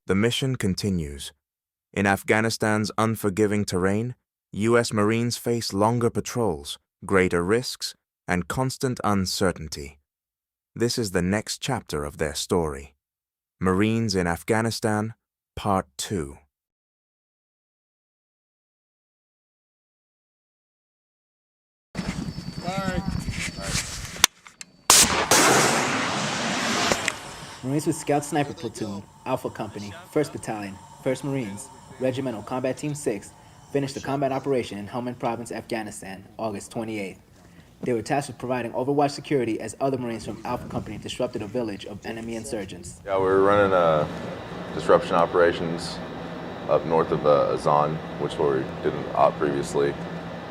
The mission continues. In Afghanistan's unforgiving terrain, U.S. Marines face longer patrols, greater risks, and constant uncertainty. This is the next chapter of their story. Marines in Afghanistan, Part 2. Marines with Scout Sniper Platoon, Alpha Company, 1st Battalion, 1st Marines, Regimental Combat Team 6, finished the combat operation in Helmand Province, Afghanistan, August 28th. They were tasked with providing overwatch security as other Marines from Alpha Company disrupted a village of enemy insurgents. Yeah, we were running disruption operations up north of Azan, which is where we did an op previously.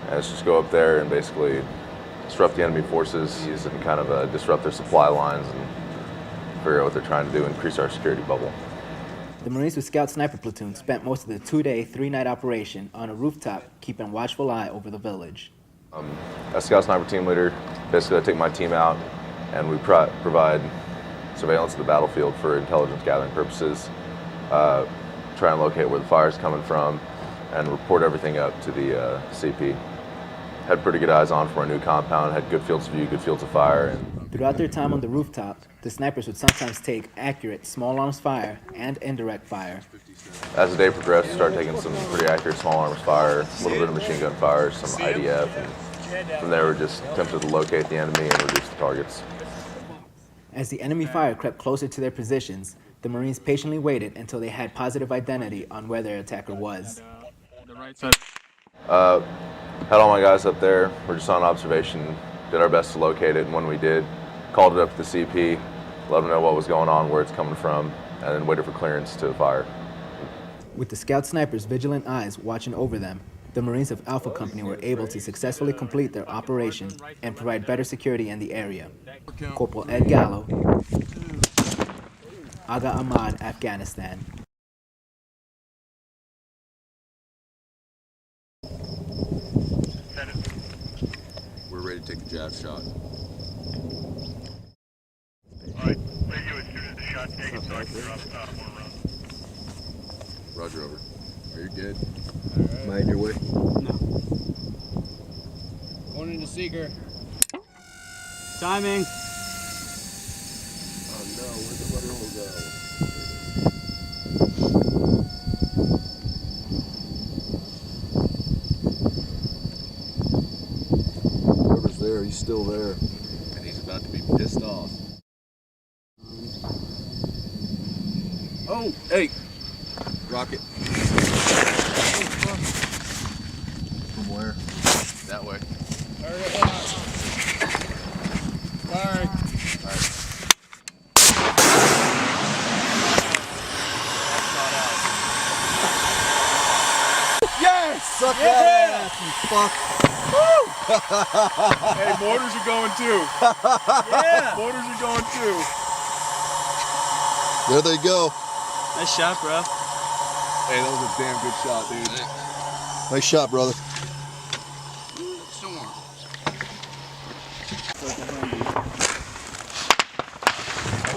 And it's just go up there and basically disrupt the enemy forces, use it and kind of disrupt their supply lines and figure out what they're trying to do, increase our security bubble. The Marines with Scout Sniper Platoon spent most of the 2-day, 3-night operation on a rooftop, keeping a watchful eye over the village. As Scout Sniper Team Leader, basically I take my team out and we provide surveillance of the battlefield for intelligence gathering purposes, try and locate where the fire's coming from, and report everything up to the CP. Had pretty good eyes on for a new compound, had good fields of view, good fields of fire. Throughout their time on the rooftop, the snipers would sometimes take accurate small arms fire and indirect fire. As the day progressed, we started taking some pretty accurate small arms fire, a little bit of machine gun fire, some IDF, and from there we just attempted to locate the enemy and reduce the targets. As the enemy fire crept closer to their positions, the Marines patiently waited until they had positive identity on where their attacker was. Had all my guys up there, we're just on observation, did our best to locate it, and when we did, called it up to the CP, let them know what was going on, where it's coming from, and then waited for clearance to fire. With the Scout Snipers' vigilant eyes watching over them, the Marines of Alpha Company were able to successfully complete their operation and provide better security in the area. Corporal Ed Gallo, Aga Ahmad, Afghanistan. We're ready to take a jab shot. Alright, radio as soon as the shot's taken, so I can drop more rounds. Roger, over. Are you good? Alright. Am I in your way? No. Going into seeker. Timing. Oh no, where'd the rudder hole go? Whoever's there, he's still there. And he's about to be pissed off. Oh, hey! Rocket. From where? That way. Target locked. Firing. Alright. Yes! Suck that ass, you fuck! Hey, mortars are going too. Yeah! Mortars are going too. There they go. Nice shot, bro. Hey, that was a damn good shot, dude. Nice shot, brother.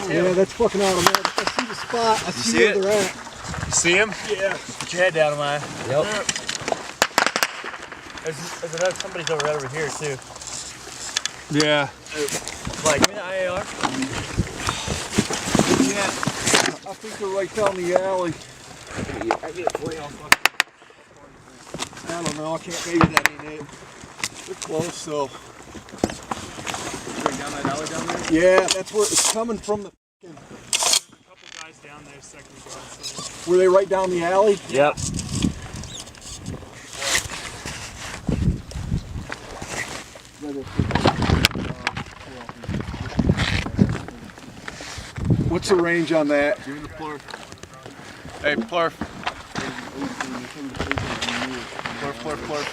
Yeah, that's fucking automatic. I see the spot. I see where they're at. You see him? Yeah. Put your head down, man. Yep. There's somebody's right over here too. Yeah. Like, give me the IAR. Yeah. I think they're right down the alley. I get it way off. I don't know. I can't maybe that ain't it. They're close, so. Going down that alley down there? Yeah, that's where it's coming from. The A couple guys down there, second ago. So. were they right down the alley? Yep. What's the range on that? Give me the plurf. Hey, plurf. Plurf, plurf, plurf.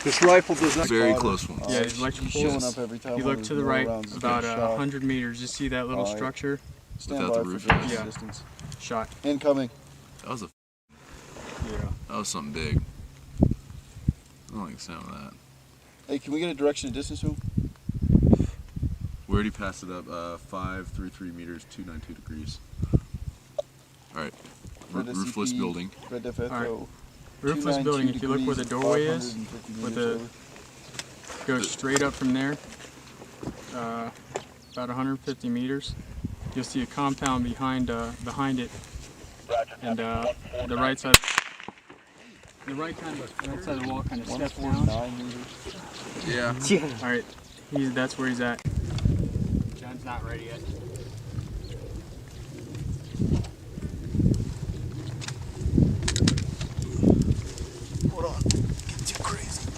This rifle does not. Very close one. Yeah, electrical Showing up every time. You look to the right about 100 meters. You see that little structure? Without the roof. Yeah. Shot. Incoming. That was Yeah. that was something big. I don't like the sound of that. Hey, can we get a direction and distance to him? We already passed it up. 533 meters, 292 degrees. All right. Roofless building. Red Def All right. Echo. Roofless building. If you look where the doorway is, goes straight up from there, about 150 meters. You'll see a compound behind it, and the right side. The right side of the wall kind of steps down. Yeah. All right. That's where he's at. John's not ready yet. Hold on. Getting too crazy.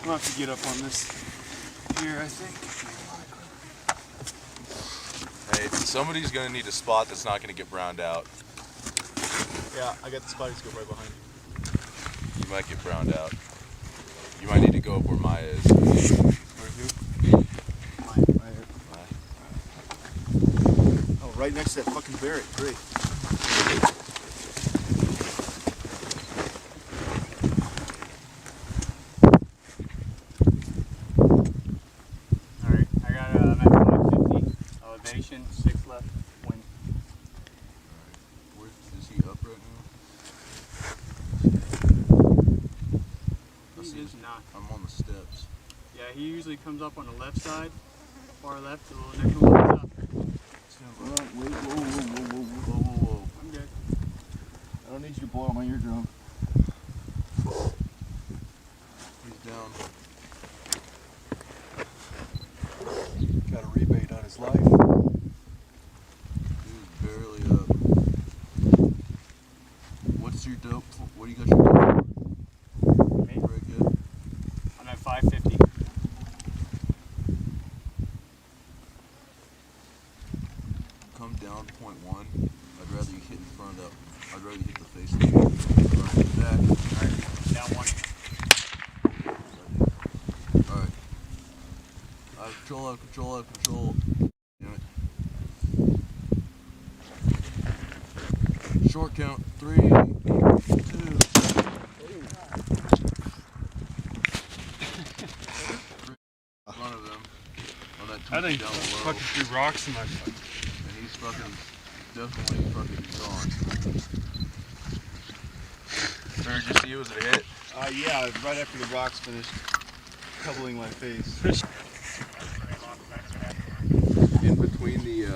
I'll have to get up on this here, I think. Hey, somebody's gonna need a spot that's not gonna get browned out. Yeah, I got the spotty scope right behind you. You might get browned out. You might need to go up where Maya is. Right here. Oh, right next to that fucking barrack. Great. Alright, I got I'm at 550 elevation, 6 left wind. Where is he up right now? He is not. I'm on the steps. Yeah, he usually comes up on the left side, far left, a little next one up. Hold on. Wait. Whoa. I'm good. I don't need you to blow out my eardrum. He's down. Got a rebate on his life. He's barely up. What's your dope? What do you got your dope for? Me? Very good. I'm at 550. Come down 0.1. I'd rather you hit in front of that. I'd rather you hit the face of the back. Alright, down 1. Alright. Control. Damn it. Short count. 3, 2. One of them. On that I think down below. fucking threw rocks in my foot. And he's fucking definitely fucking gone. Where did you see it? Was it a hit? Yeah, right after the rocks finished coupling my face. In between the oh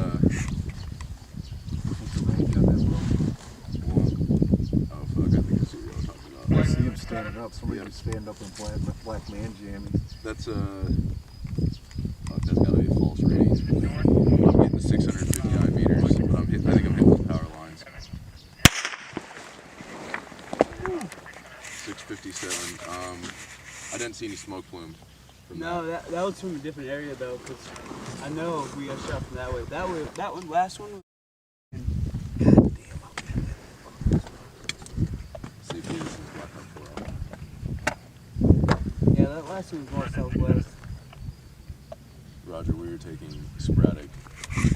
fuck, I think I see what you're talking I about. see him standing up. Somebody was standing up in black man jammies. That's that's gotta be a false reading. I'm hitting the 659 meters, but I think I'm hitting those power lines. 657. I didn't see any smoke plume from No, that. that was from a different area though, because I know we got shot from that way. That one, last one. See if this is black up for Yeah, that last one was more southwest. Roger, we were taking sporadic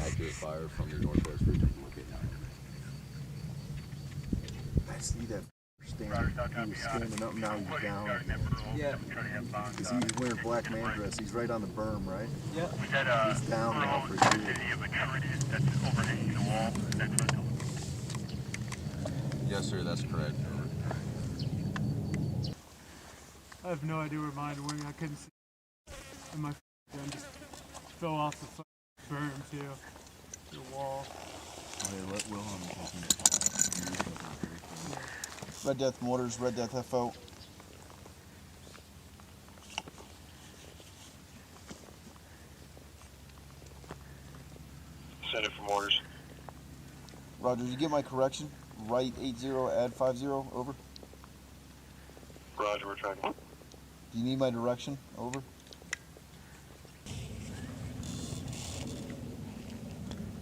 accurate fire from the northwest region to locate now. I see that standing. He was standing up, now he's down. Yeah. Because he was wearing black man dress. He's right on the berm, right? Yep. He's down now for sure. That's overhanging the wall. Yes, sir, that's correct. I have no idea where mine went. I couldn't see. And my gun just fell off the berm too. The wall. Let Wilhelm Red Death Mortars, Red Death FO. Send it from orders. Roger, you get my correction? Right 80, add 50, over. Roger, we're tracking. Do you need my direction? Over.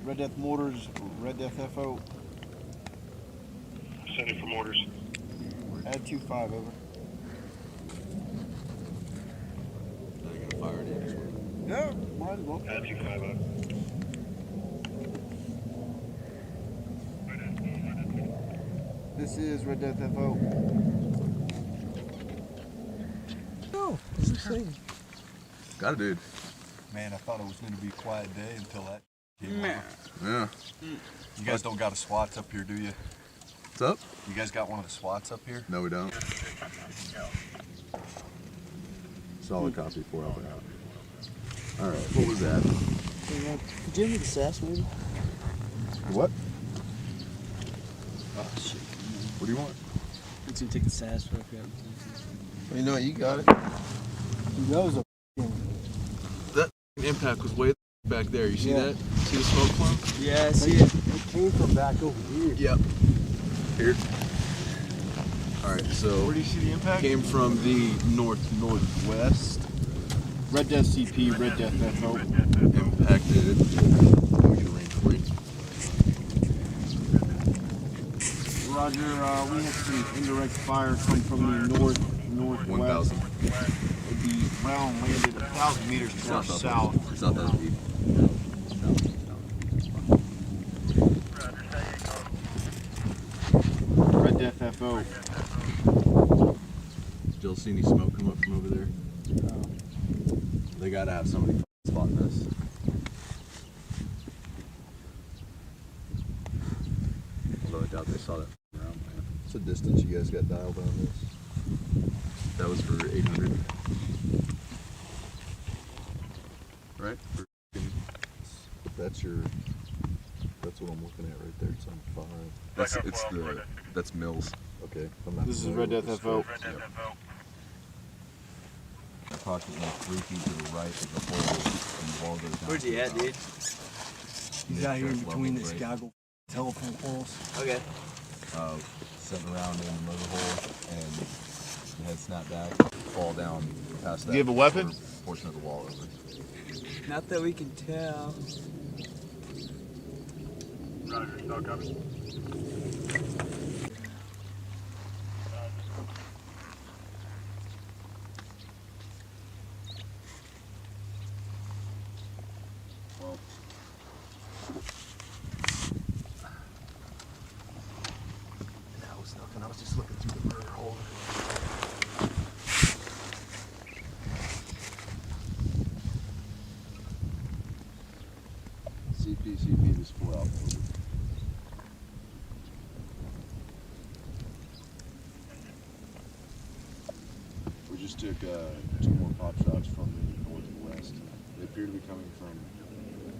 Red Death Mortars, Red Death FO. Send it from orders. Add 25, over. Are they gonna fire it in this one? Yeah, might as well. Add 25 up. This is Red Death FO. Got it, dude. Man, I thought it was going to be a quiet day until that came Man. over. Yeah. You guys don't got a SWATs up here, do you? What's up? You guys got one of the SWATs up here? No, we don't. Solid copy, 4 Alpha out. All right, what was that? Do you have the sass, maybe? What? Oh, shit. What do you want? Let's take the sass real quick. You know, you got it. That was a That impact was way back there. You see that? See the smoke cloud? Yeah, I see it. It came from back over here. Yep. Here. All right, so Where do you see the impact? came from the northwest. Red Death CP, Red Death FO. Impacted. Let me get a range for you. Roger, we had some indirect fire come from the northwest. 1,000. It'd be round landed 1,000 meters to our south. It's not that deep. Red Death FO. Did y'all see any smoke come up from over there? They gotta have somebody spotting this. Although I doubt they saw that around plan. What's the distance you guys got dialed on this? That was for 800. Right? That's what I'm looking at right there. It's on 5. That's Mills. Okay. This is Red Death FO. Approximately 3 feet to the right of the hole, and the wall goes down. Where's he at, dude? He's out here in between this goggle telephone poles. Okay. Sitting around in the motor hole, and the head snap back, fall down past that. Do you have a weapon? Portion of the wall over. Not that we can tell. Roger, no copy. That was nothing. I was just looking through the motor hole. CP, this 4 Alpha. We just took 2 more pop shots from the north and west. They appear to be coming from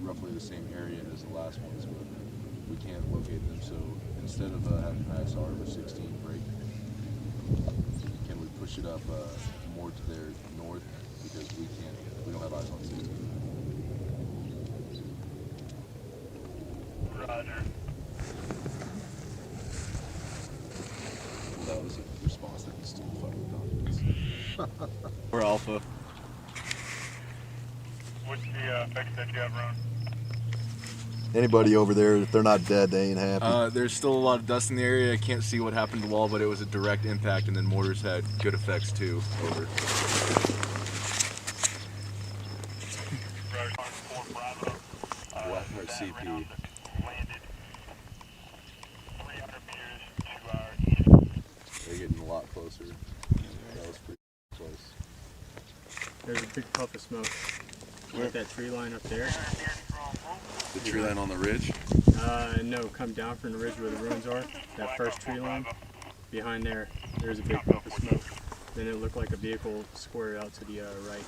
roughly the same area as the last ones, but we can't locate them. So instead of having ISR of a 16 break, can we push it up more to their north, because we don't have eyes on 16. Roger. That was a response that was still fucking confidence. We're Alpha. What's the effect that you have, Ron? Anybody over there, if they're not dead, they ain't happy. There's still a lot of dust in the area. I can't see what happened to the wall, but it was a direct impact, and then mortars had good effects too. Over. Roger, 4 Bravo. Blackheart CP. Landed 300 meters to our east. They're getting a lot closer. That was pretty close. There's a big puff of smoke. Like that tree line up there. The tree line on the ridge? No, come down from the ridge where the ruins are. That first tree line. Behind there, there's a big puff of smoke. Then it looked like a vehicle squared out to the right.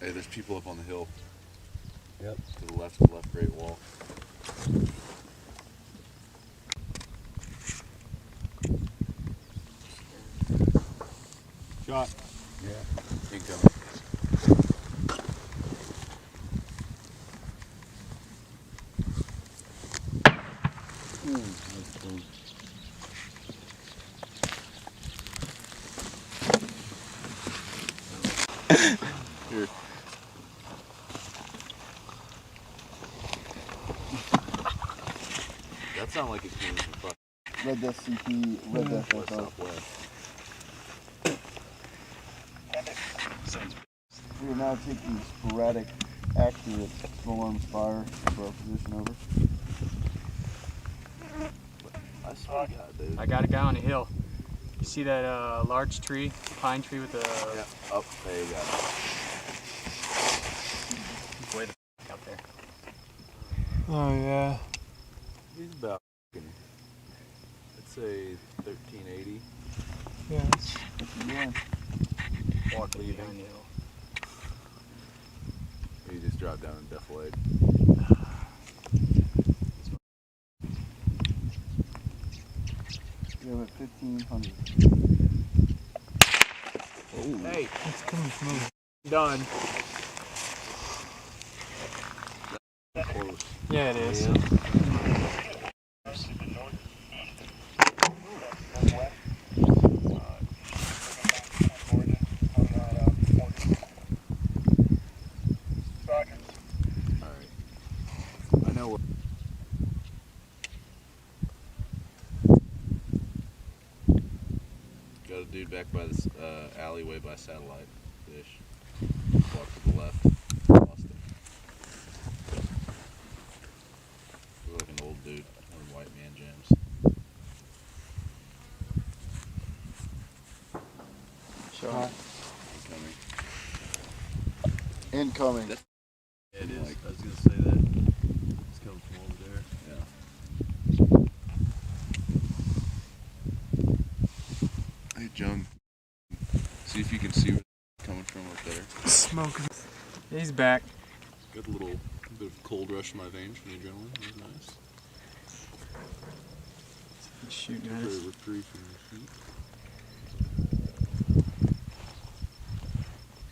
Hey, there's people up on the hill. Yep. To the left great wall. Shot. Yeah. Incoming. Here. That sounded like it came from fucking Red Death CP, Red Death west FO. southwest. We will now take the sporadic Accurate. Full arms fire for our position, over. I swear to God, dude. I got a guy on a hill. You see that large tree, pine tree with the... Yeah, up there you go. He's way the f out there. Oh, yeah. He's about, let's say 1380. Yeah, that's yeah. Walk leaving. He just dropped down and deflated. We have at 1500. Oh. Hey, it's coming smooth. Done. Close. Yeah, it is. Yeah. I know what. Got a dude back by this alleyway by satellite dish. Walk to the left. Lost him. Look like an old dude. One of the white man jams. Shot. Incoming. Incoming. Yeah, it is. I was gonna say that. It's coming from over there. Yeah. Hey, Jung. See if you can see where it's coming from up there. Smoking. He's back. Got a little bit of cold rush in my veins from the adrenaline. That was nice. He's shooting at Temporary us. reprieve from the heat.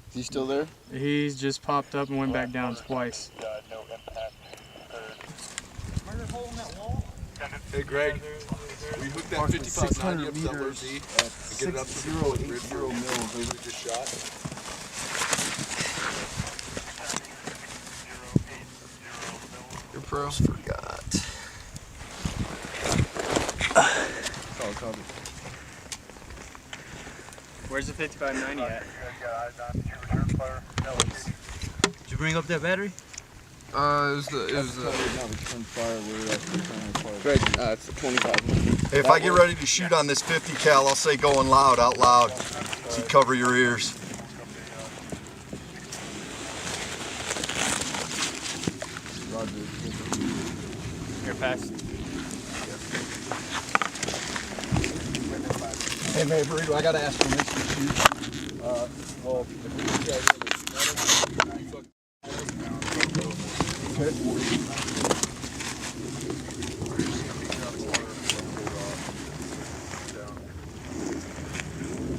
Is he still there? He's just popped up and went back down twice. Hey, Greg. We hooked that 5590 up to that low Z and get it up to the bridge where we just shot. Your pros forgot. Oh, copy. Where's the 5590 at? Did you bring up that battery? It was fire. Greg, it's 25. Hey, if I get ready to shoot on this 50 cal, I'll say going loud out loud. So you cover your ears. Here, pass. Hey, man, Burrito, I gotta ask for this to shoot. Well,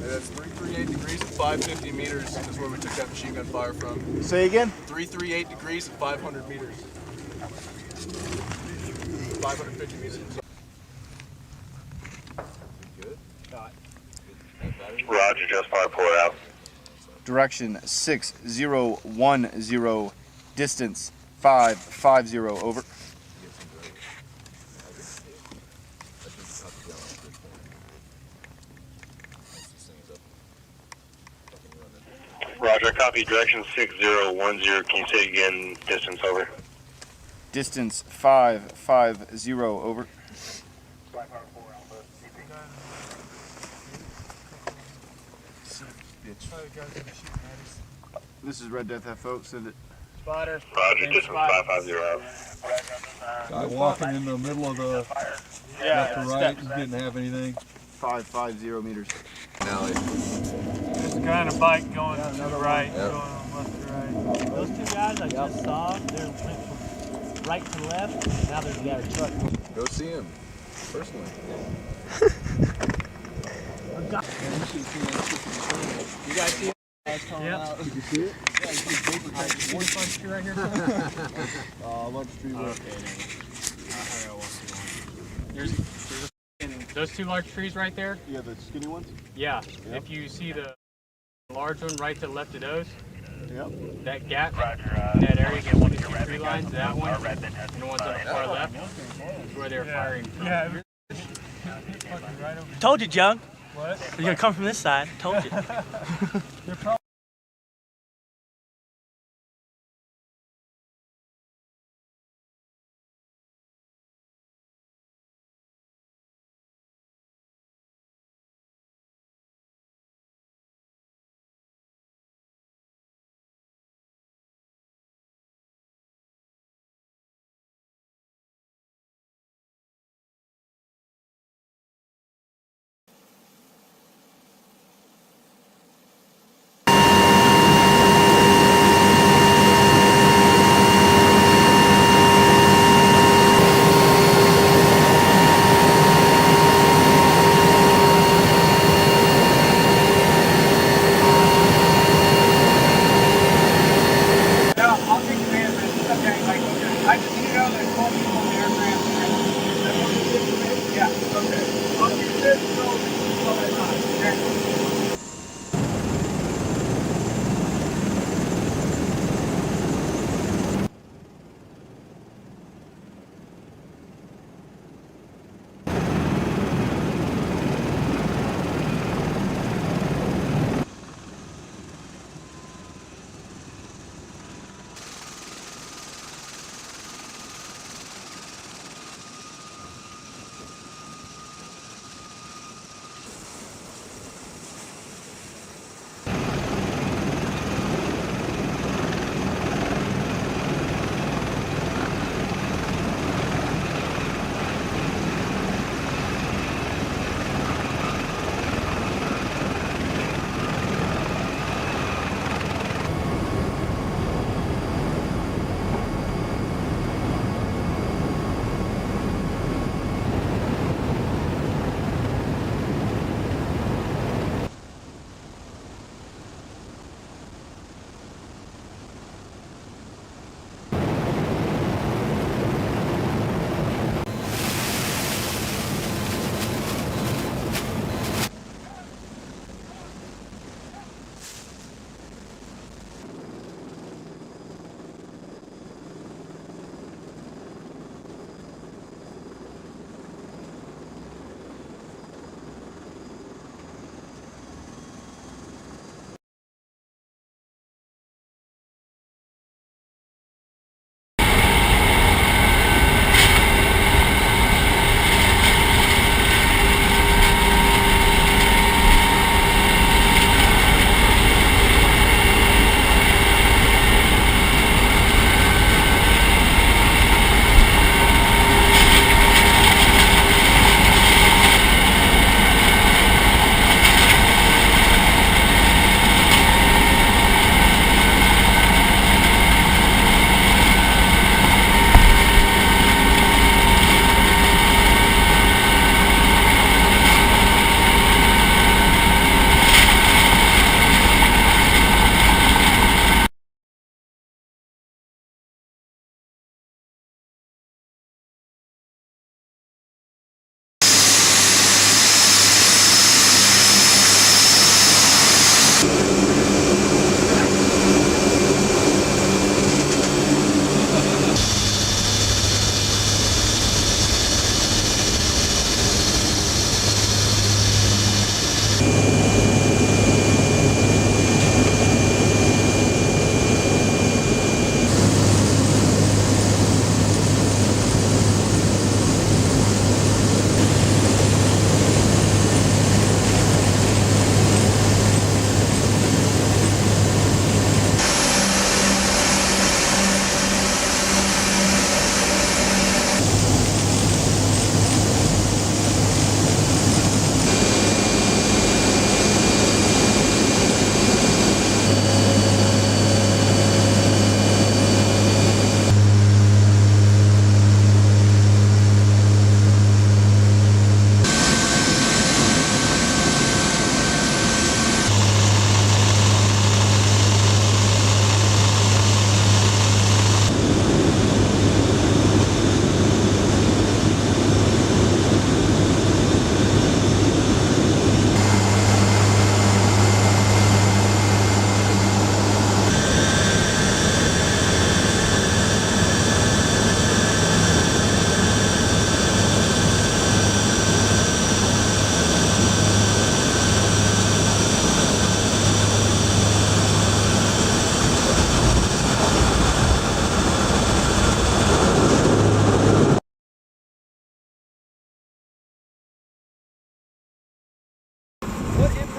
That's 338 degrees and 550 meters is where we took that machine gun fire from. say again? 338 degrees and 500 meters. 550 meters. Roger, just fire, pull it out. Direction 6010, distance 550, over. Roger, copy, direction 6010. Can you say again, distance, over? Distance 550, over. This is Red Death FO, send it. Spotter. Roger, distance 550 out. Guy walking in the middle of the left to right, he didn't have anything. 550 meters. Alley. There's a guy on a bike going to the right, Yep. going left to right. Those two guys I just saw, they went from right to left, and now there's a guy in a truck. Go see him personally. You guys see it? Yep. Did you see it? Yeah, you see paper One punch tree right here. Lunch tree. Those two large trees right there. Yeah, the skinny ones? Yeah. If you see the large one right to the left of those, Yep. that gap, in that area, get 1 to 2 tree lines, that one, and the ones on the far left, is where they were firing from. Yeah. Told you, Jung. What? You're gonna come from this side. Told you.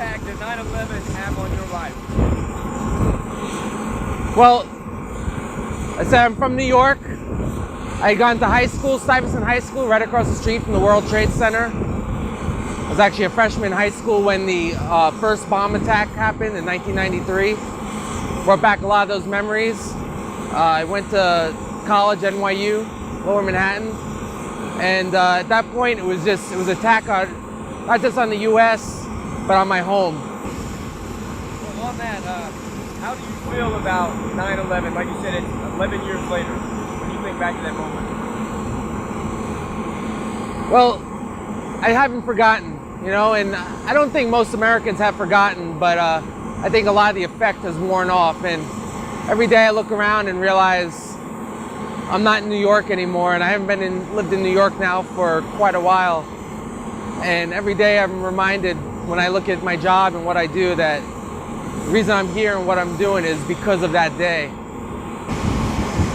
impact did 9/11 have on your life? Well, I said I'm from New York. I had gone to high school, Stuyvesant High School, right across the street from the World Trade Center. I was actually a freshman in high school when the first bomb attack happened in 1993. Brought back a lot of those memories. I went to college, NYU, Lower Manhattan. And at that point, it was an attack on, not just on the U.S., but on my home. Well, on that, how do you feel about 9/11? Like you said, it's 11 years later. When you think back to that moment? Well, I haven't forgotten, you know, and I don't think most Americans have forgotten, but I think a lot of the effect has worn off. And every day I look around and realize I'm not in New York anymore, and I haven't lived in New York now for quite a while. And every day I'm reminded when I look at my job and what I do that the reason I'm here and what I'm doing is because of that day.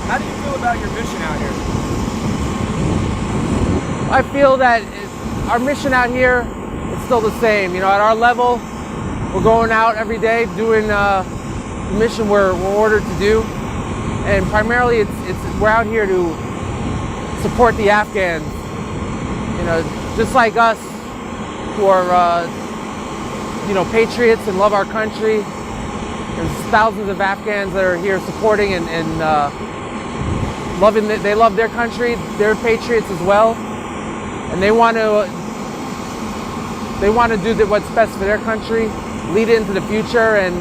How do you feel about your mission out here? I feel that our mission out here is still the same. You know, at our level, we're going out every day doing the mission we're ordered to do. And primarily we're out here to support the Afghans. You know, just like us who are, you know, patriots and love our country. There's thousands of Afghans that are here supporting and loving. They love their country. They're patriots as well, and they want to do what's best for their country, lead it into the future, and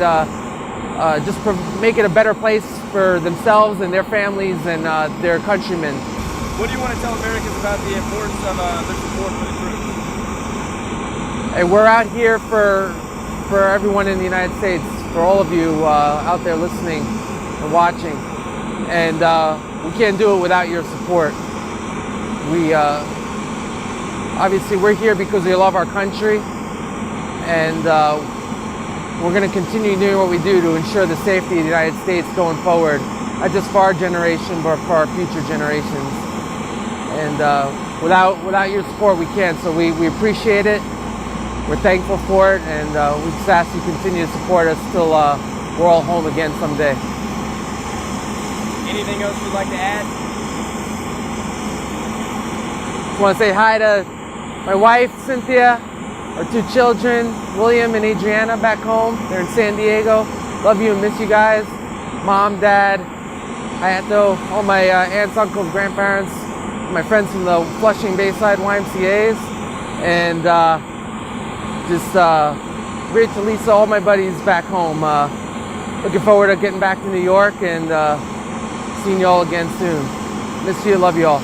just make it a better place for themselves and their families and their countrymen. What do you want to tell Americans about the importance of their support for the troops? Hey, we're out here for everyone in the United States, for all of you out there listening and watching. And we can't do it without your support. Obviously we're here because we love our country, and we're going to continue doing what we do to ensure the safety of the United States going forward, not just for our generation, but for our future generations. And without your support, we can't. So we appreciate it. We're thankful for it, and we just ask you to continue to support us till we're all home again someday. Anything else you'd like to add? Just want to say hi to my wife, Cynthia, our two children, William and Adriana, back home. They're in San Diego. Love you and miss you guys. Mom, Dad, Hayato, all my aunts, uncles, grandparents, my friends from the Flushing Bayside YMCAs, and Rich, Lisa, all my buddies back home. Looking forward to getting back to New York and seeing you all again soon. Miss you, love you all.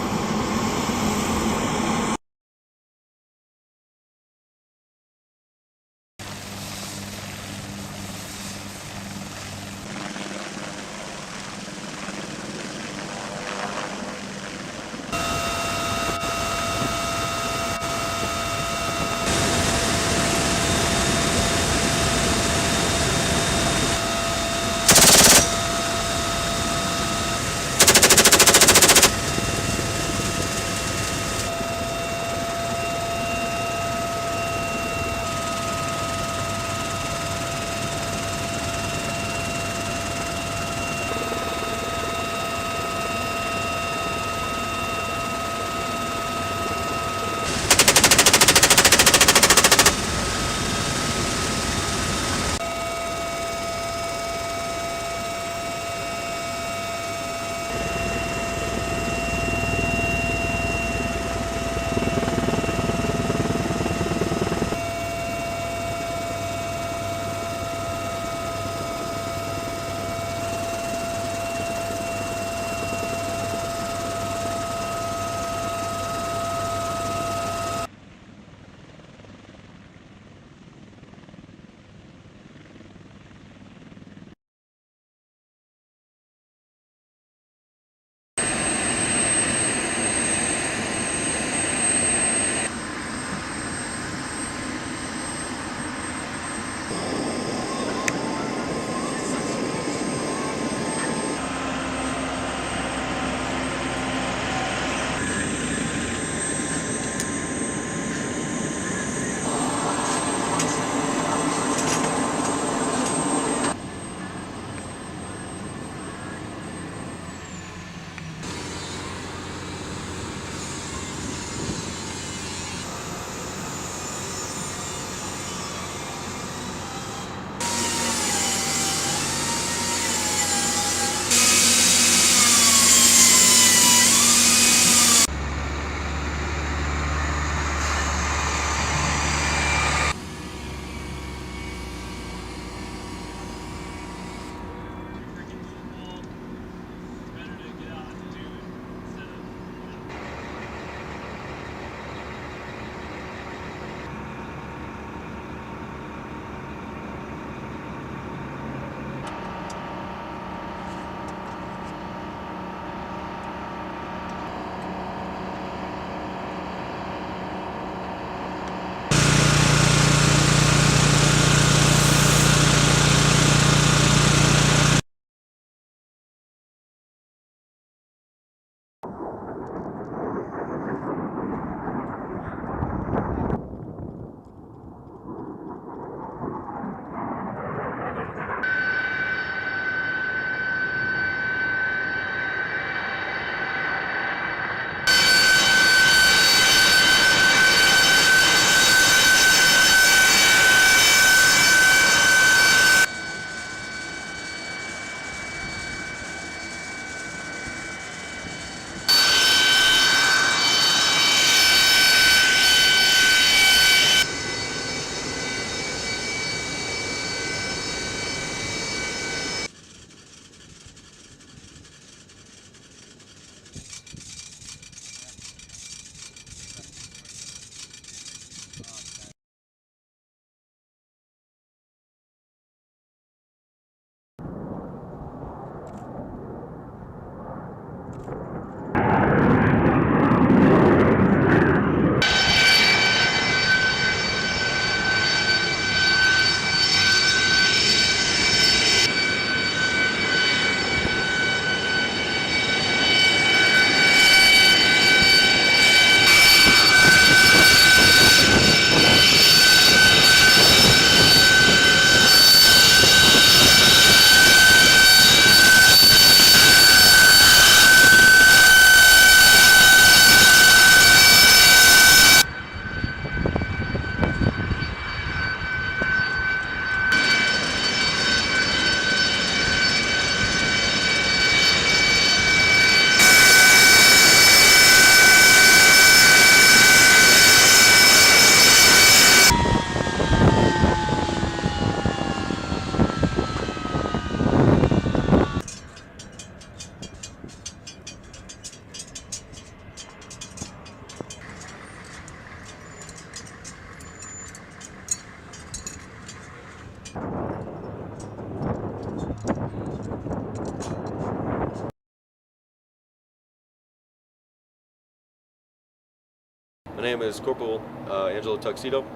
My name is Corporal Angelo Tuxedo.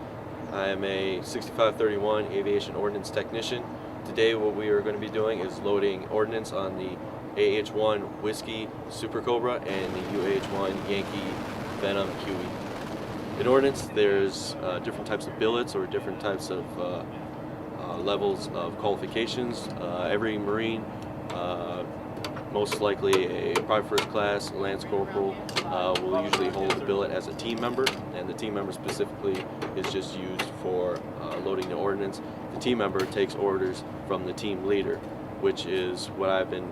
I am a 6531 Aviation Ordnance Technician. Today what we are going to be doing is loading ordnance on the AH-1 Whiskey Super Cobra and the UAH-1 Yankee Venom Huey. In ordnance there's different types of billets or different types of levels of qualifications. Every Marine, most likely a private first class, Lance Corporal, will usually hold a billet as a team member, and the team member specifically is just used for loading the ordnance. The team member takes orders from the team leader, which is what I've been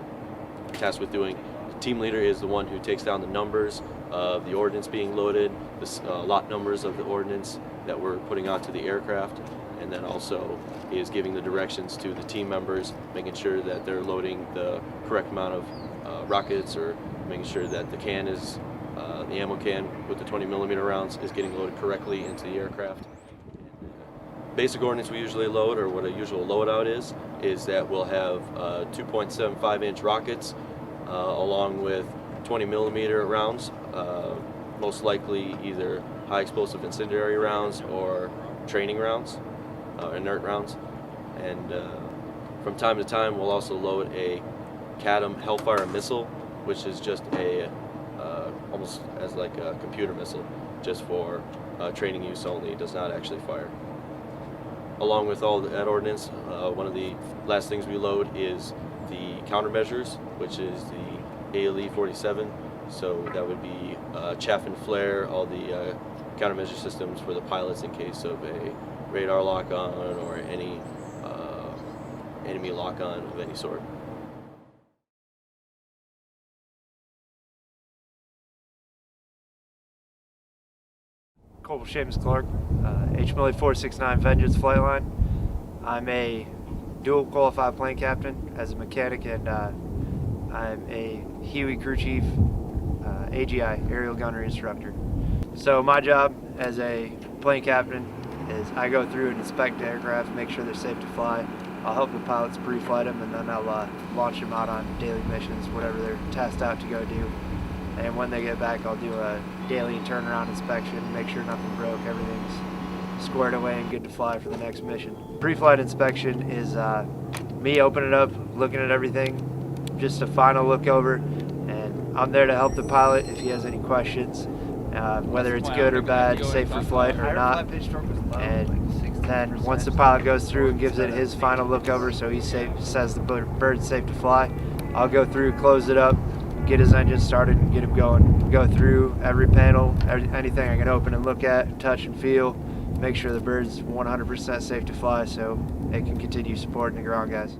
tasked with doing. The team leader is the one who takes down the numbers of the ordnance being loaded, the lot numbers of the ordnance that we're putting onto the aircraft, and then also is giving the directions to the team members, making sure that they're loading the correct amount of rockets, or making sure that the can is, the ammo can with the 20mm rounds is getting loaded correctly into the aircraft. Basic ordnance we usually load, or what a usual loadout is that we'll have 2.75-inch rockets along with 20mm rounds, most likely either high explosive incendiary rounds or training rounds, inert rounds. And from time to time we'll also load a CADM Hellfire missile, which is just a almost as like a computer missile, just for training use only. It does not actually fire. Along with all that ordnance, one of the last things we load is the countermeasures, which is the ALE 47. So that would be chaff and flare, all the countermeasure systems for the pilots in case of a radar lock-on or any enemy lock-on of any sort. Corporal Seamus Clark, HMLA 469 Vengeance Flight Line. I'm a dual qualified plane captain as a mechanic, and I'm a Huey crew chief, AGI, aerial gunnery instructor. So my job as a plane captain is I go through and inspect the aircraft, make sure they're safe to fly. I'll help the pilots pre-flight them, and then I'll launch them out on daily missions, whatever they're tasked out to go do. And when they get back, I'll do a daily turnaround inspection, make sure nothing broke, everything's squared away and good to fly for the next mission. Pre-flight inspection is me opening up, looking at everything, just a final look over, and I'm there to help the pilot if he has any questions, whether it's good or bad, safe for flight or not. And then once the pilot goes through and gives it his final look over, so he says the bird's safe to fly, I'll go through, close it up, get his engine started and get him going. Go through every panel, anything I can open and look at, touch and feel, make sure the bird's 100% safe to fly so it can continue supporting the ground guys.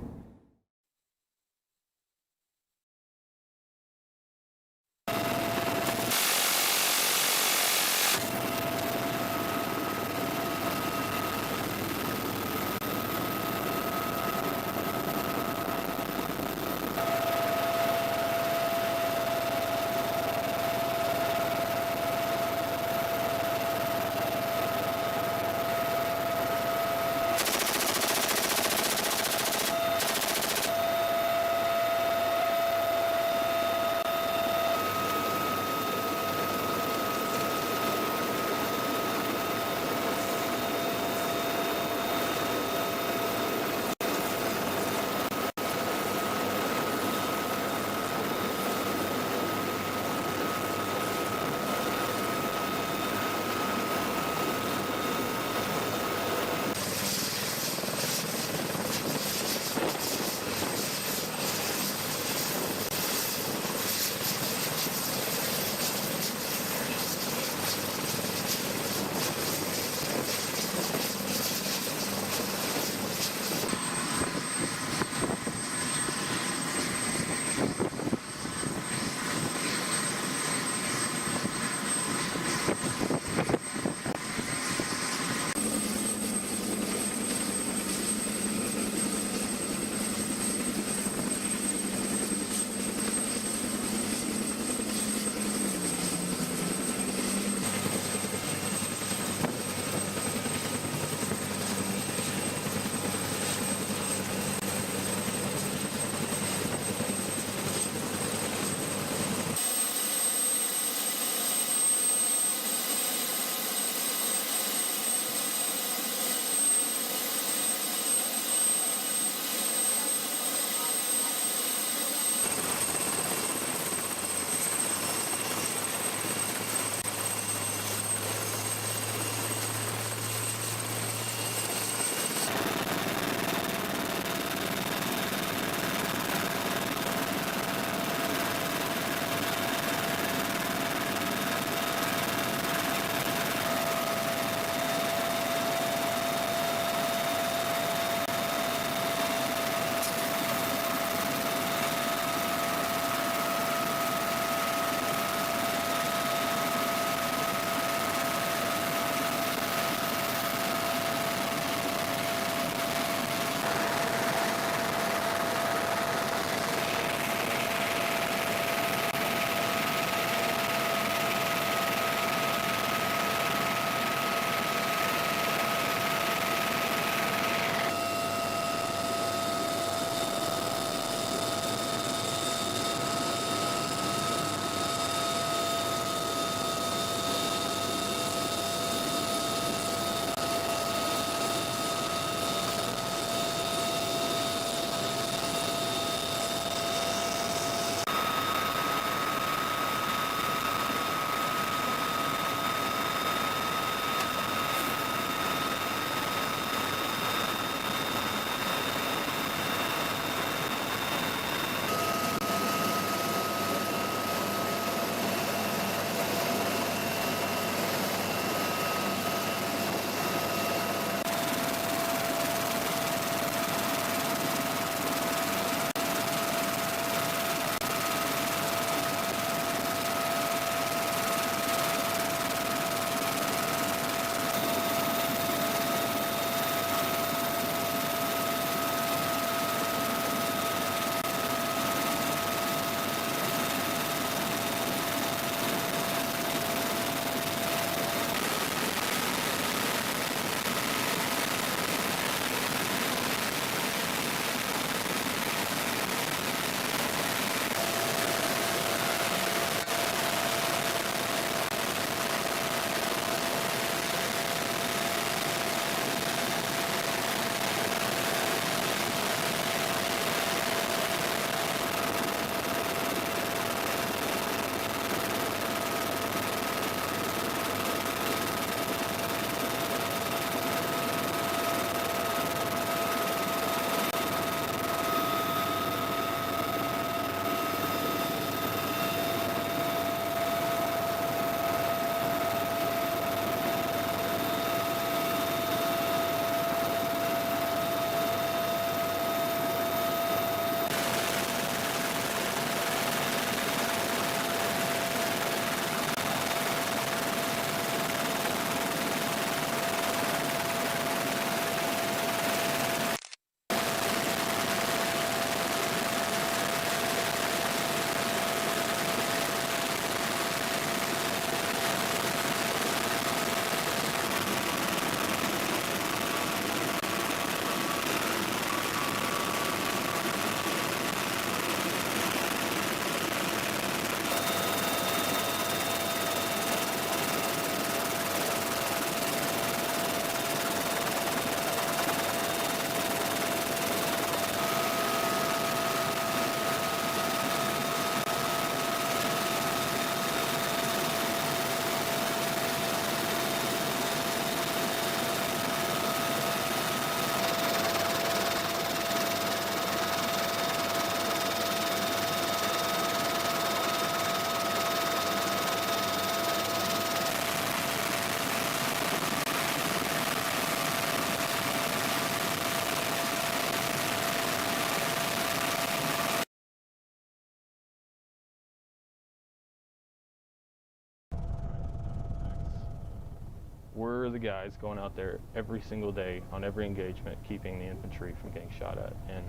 We're the guys going out there every single day on every engagement, keeping the infantry from getting shot at, and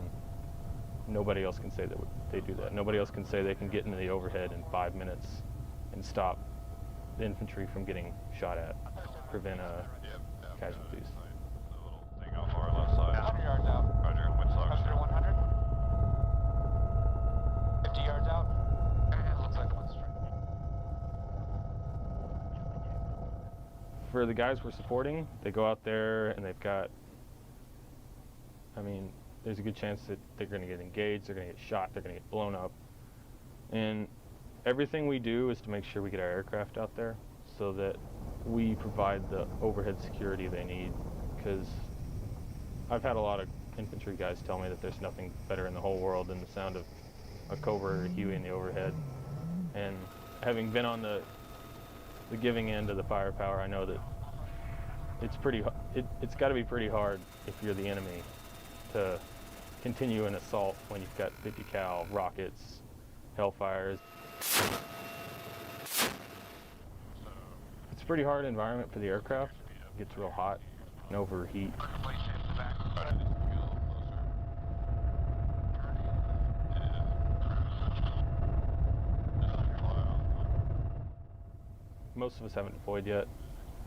nobody else can say that they do that. Nobody else can say they can get into the overhead in 5 minutes and stop the infantry from getting shot at, prevent casualties. 100 yards out. Roger, wind slow. 100. 50 yards out. Looks like the wind's straight. For the guys we're supporting, they go out there and they've got, I mean, there's a good chance that they're going to get engaged, they're going to get shot, they're going to get blown up. And everything we do is to make sure we get our aircraft out there so that we provide the overhead security they need, because I've had a lot of infantry guys tell me that there's nothing better in the whole world than the sound of a Cobra or a Huey in the overhead. And having been on the giving end of the firepower, I know that it's got to be pretty hard if you're the enemy to continue an assault when you've got 50 cal rockets, Hellfires. It's a pretty hard environment for the aircraft. It gets real hot and overheat. Most of us haven't deployed yet,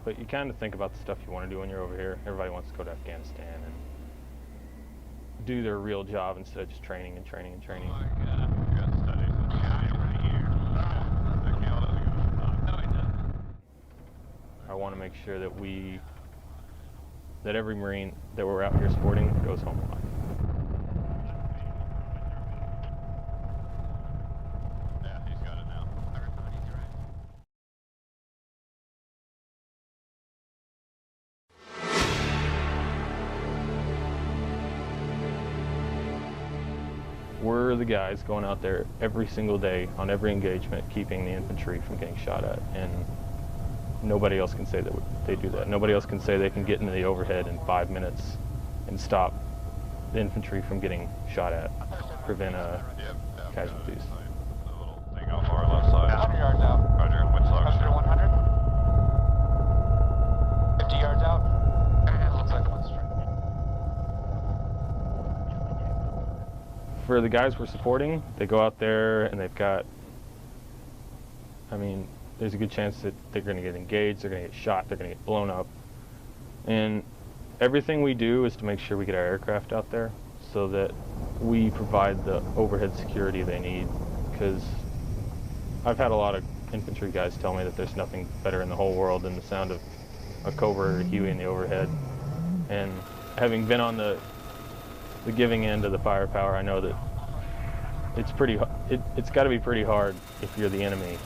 but you kind of think about the stuff you want to do when you're over here. Everybody wants to go to Afghanistan and do their real job instead of just training and training and training. I want to make sure that every Marine that we're out here supporting goes home alive. Yeah, he's got it now. Everybody's right. We're the guys going out there every single day on every engagement, keeping the infantry from getting shot at, and nobody else can say that they do that. Nobody else can say they can get into the overhead in 5 minutes and stop the infantry from getting shot at, prevent casualties. The little thing off our left side. 100 yards out. Roger, wind slow. 100. 50 yards out. Looks like the wind's straight. For the guys we're supporting, they go out there and they've got, I mean, there's a good chance that they're going to get engaged, they're going to get shot, they're going to get blown up. And everything we do is to make sure we get our aircraft out there so that we provide the overhead security they need, because I've had a lot of infantry guys tell me that there's nothing better in the whole world than the sound of a Cobra or a Huey in the overhead. And having been on the giving end of the firepower, I know that it's got to be pretty hard if you're the enemy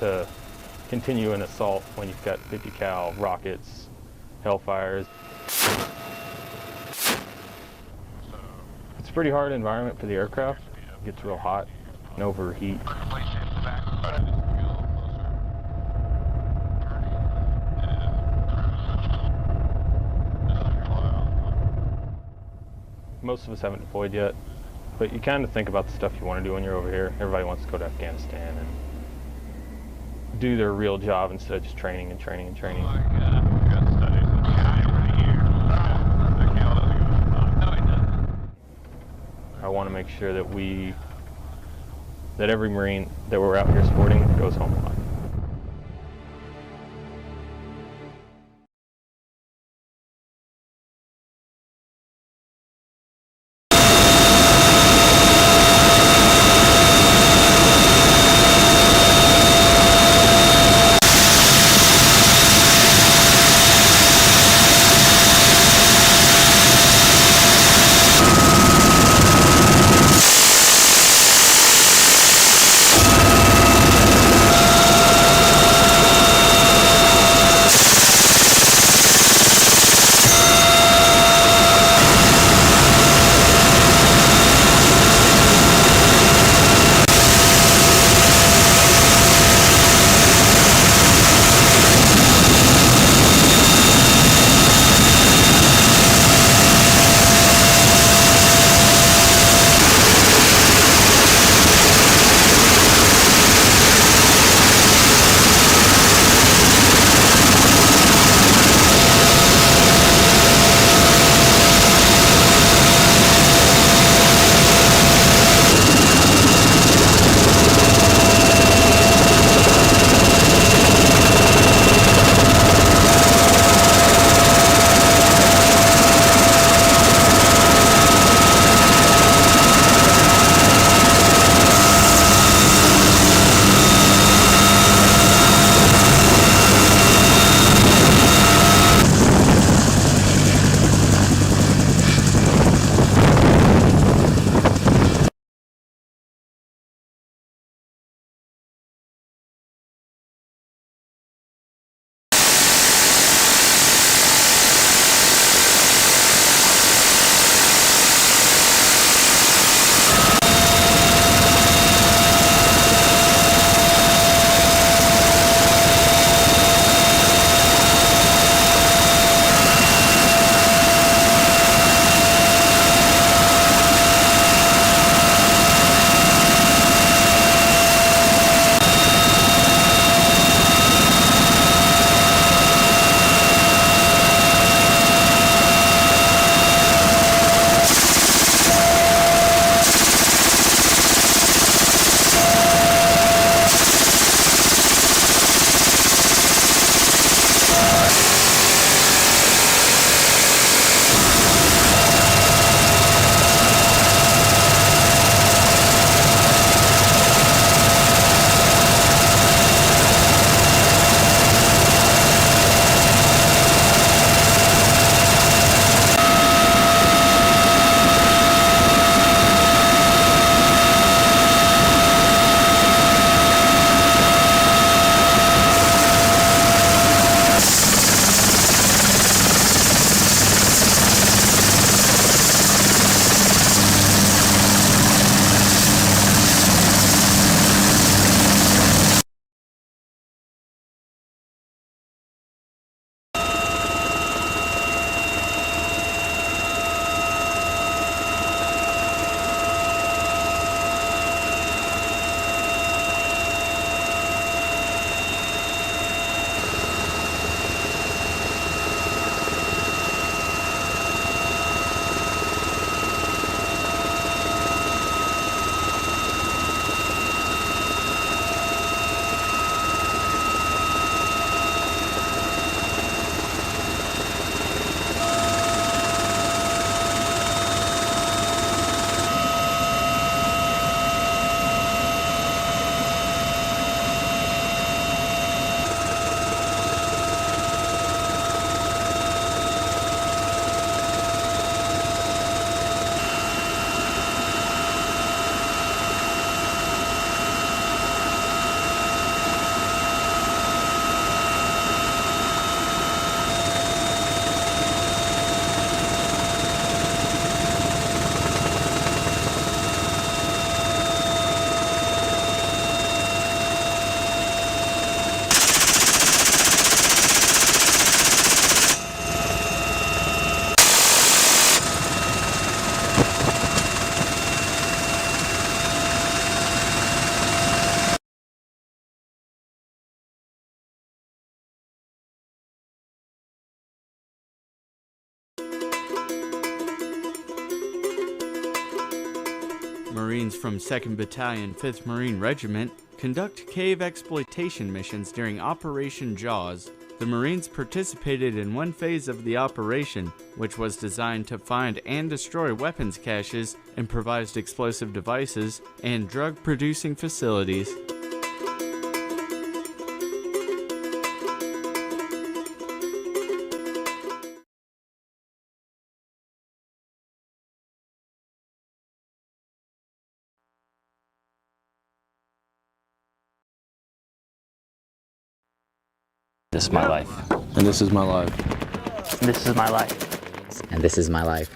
to continue an assault when you've got 50 cal rockets, Hellfires. It's a pretty hard environment for the aircraft. It gets real hot and overheat. Most of us haven't deployed yet, but you kind of think about the stuff you want to do when you're over here. Everybody wants to go to Afghanistan and do their real job instead of just training and training and training. I want to make sure that every Marine that we're out here supporting goes home alive. Marines from 2nd Battalion, 5th Marine Regiment conduct cave exploitation missions during Operation Jaws. The Marines participated in one phase of the operation, which was designed to find and destroy weapons caches, improvised explosive devices, and drug-producing facilities. This is my life. And this is my life. This is my life. And this is my life.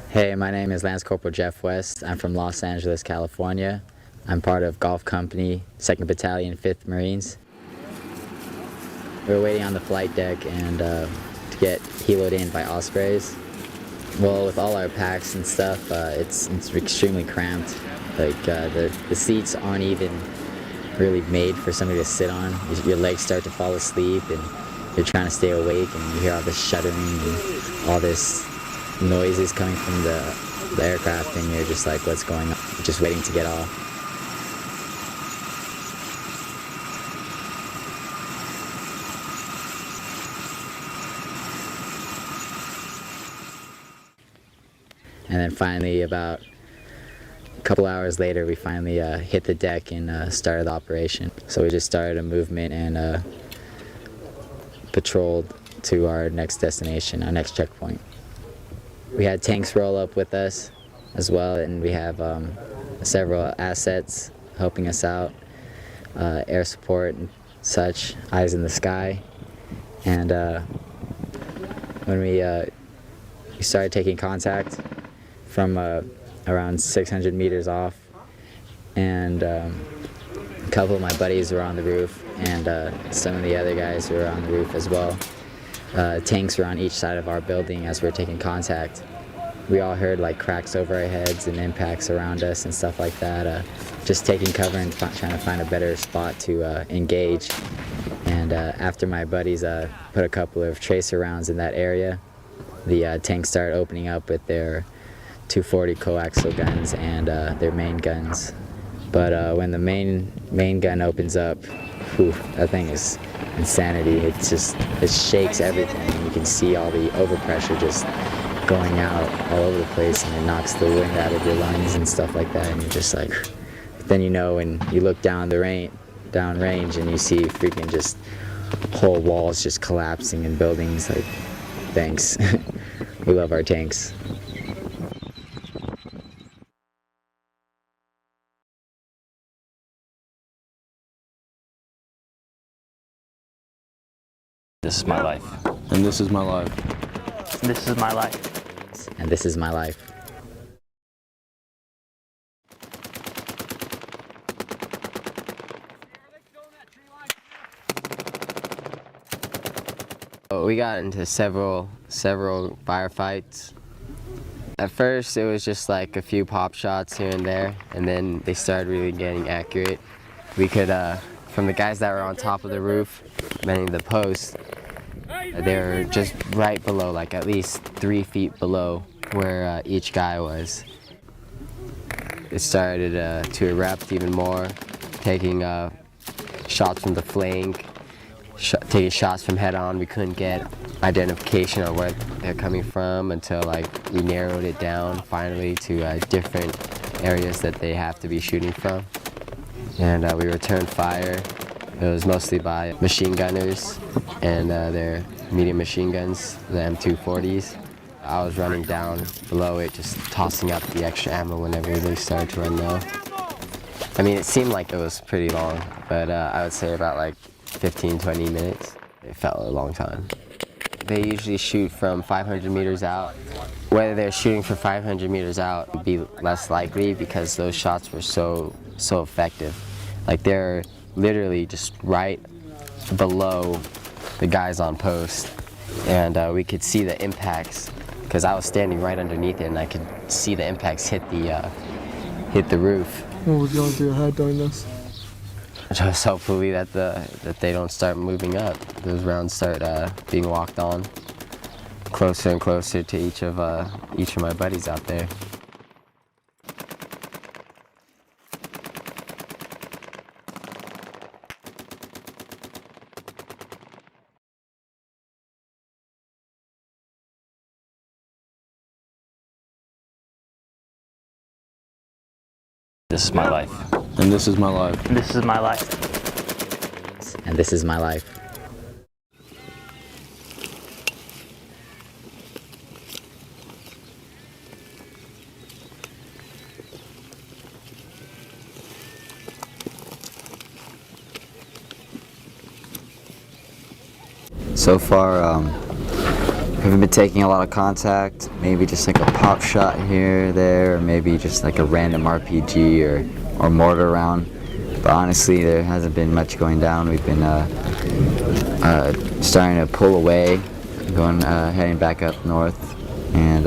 Hey, my name is Lance Corporal Jeff West. I'm from Los Angeles, California. I'm part of Golf Company, 2nd Battalion, 5th Marines. We were waiting on the flight deck and to get heloed in by Ospreys. Well, with all our packs and stuff, it's extremely cramped. Like the seats aren't even really made for somebody to sit on. Your legs start to fall asleep and you're trying to stay awake and you hear all this shuddering and all this noises coming from the aircraft and you're just like, what's going on? Just waiting to get off. And then finally, about a couple hours later, we finally hit the deck and started the operation. So we just started a movement and patrolled to our next destination, our next checkpoint. We had tanks roll up with us as well, and we have several assets helping us out, air support and such, eyes in the sky. And when we started taking contact from around 600 meters off, and a couple of my buddies were on the roof, and some of the other guys were on the roof as well. Tanks were on each side of our building as we were taking contact. We all heard like cracks over our heads and impacts around us and stuff like that. Just taking cover and trying to find a better spot to engage. And after my buddies put a couple of tracer rounds in that area, the tanks started opening up with their 240 coaxial guns and their main guns. But when the main gun opens up, whew, that thing is insanity. It shakes everything. You can see all the overpressure just going out all over the place, and it knocks the wind out of your lungs and stuff like that. And you're just like, then you know when you look down range and you see freaking just whole walls just collapsing and buildings. Like, thanks. We love our tanks. This is my life. And this is my life. This is my life. And this is my life. We got into several firefights. At first it was just like a few pop shots here and there, and then they started really getting accurate. We could, from the guys that were on top of the roof, meaning the post, they were just right below, like at least 3 feet below where each guy was. It started to erupt even more, taking shots from the flank, taking shots from head on. We couldn't get identification on where they're coming from until like we narrowed it down finally to different areas that they have to be shooting from. And we returned fire. It was mostly by machine gunners and their medium machine guns, the M240s. I was running down below it, just tossing up the extra ammo whenever they started to run low. I mean, it seemed like it was pretty long, but I would say about like 15, 20 minutes. It felt a long time. They usually shoot from 500 meters out. Whether they're shooting from 500 meters out would be less likely because those shots were so effective. Like they're literally just right below the guys on post, and we could see the impacts because I was standing right underneath it and I could see the impacts hit the roof. What was going through your head during this? Just hopefully that they don't start moving up. Those rounds start being walked on closer and closer to each of my buddies out there. This is my life. And this is my life. And this is my life. And this is my life. So far, we haven't been taking a lot of contact, maybe just like a pop shot here or there, or maybe just like a random RPG or mortar round. But honestly, there hasn't been much going down. We've been starting to pull away, heading back up north, and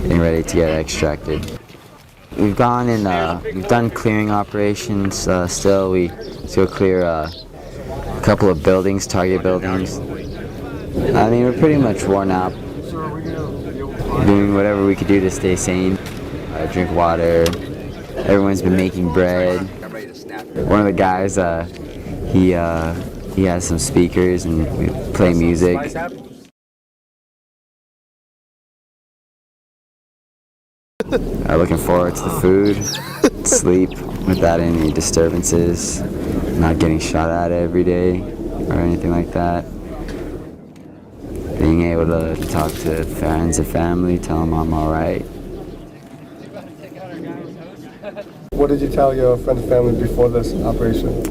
getting ready to get extracted. We've gone and we've done clearing operations. Still, we still clear a couple of buildings, target buildings. I mean, we're pretty much worn out. Doing whatever we could do to stay sane. Drink water. Everyone's been making bread. One of the guys, he has some speakers and we play music. Looking forward to the food, sleep without any disturbances, not getting shot at every day or anything like that. Being able to talk to friends and family, tell them I'm alright. What did you tell your friends and family before this operation?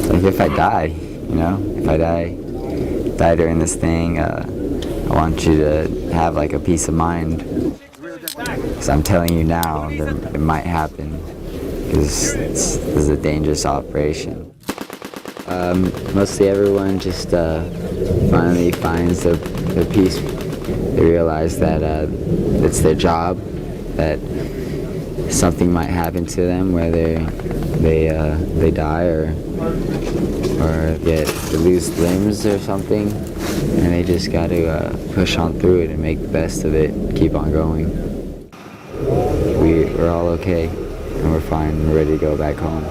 Like if I die, if I die during this thing, I want you to have like a peace of mind. Because I'm telling you now that it might happen, because this is a dangerous operation. Mostly everyone just finally finds their peace. They realize that it's their job, that something might happen to them, whether they die or they lose limbs or something, and they just got to push on through it and make the best of it, keep on going. We're all okay, and we're fine. We're ready to go back home.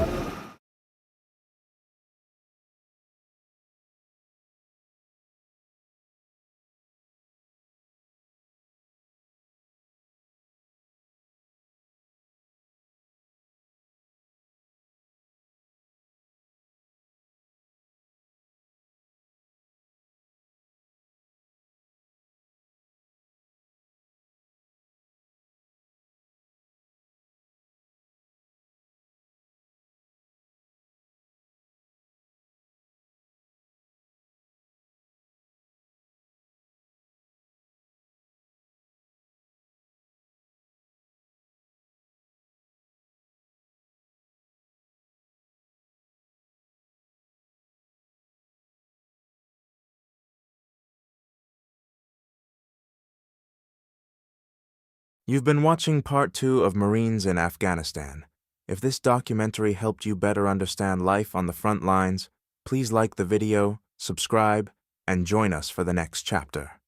You've been watching part 2 of Marines in Afghanistan. If this documentary helped you better understand life on the front lines, please like the video, subscribe, and join us for the next chapter.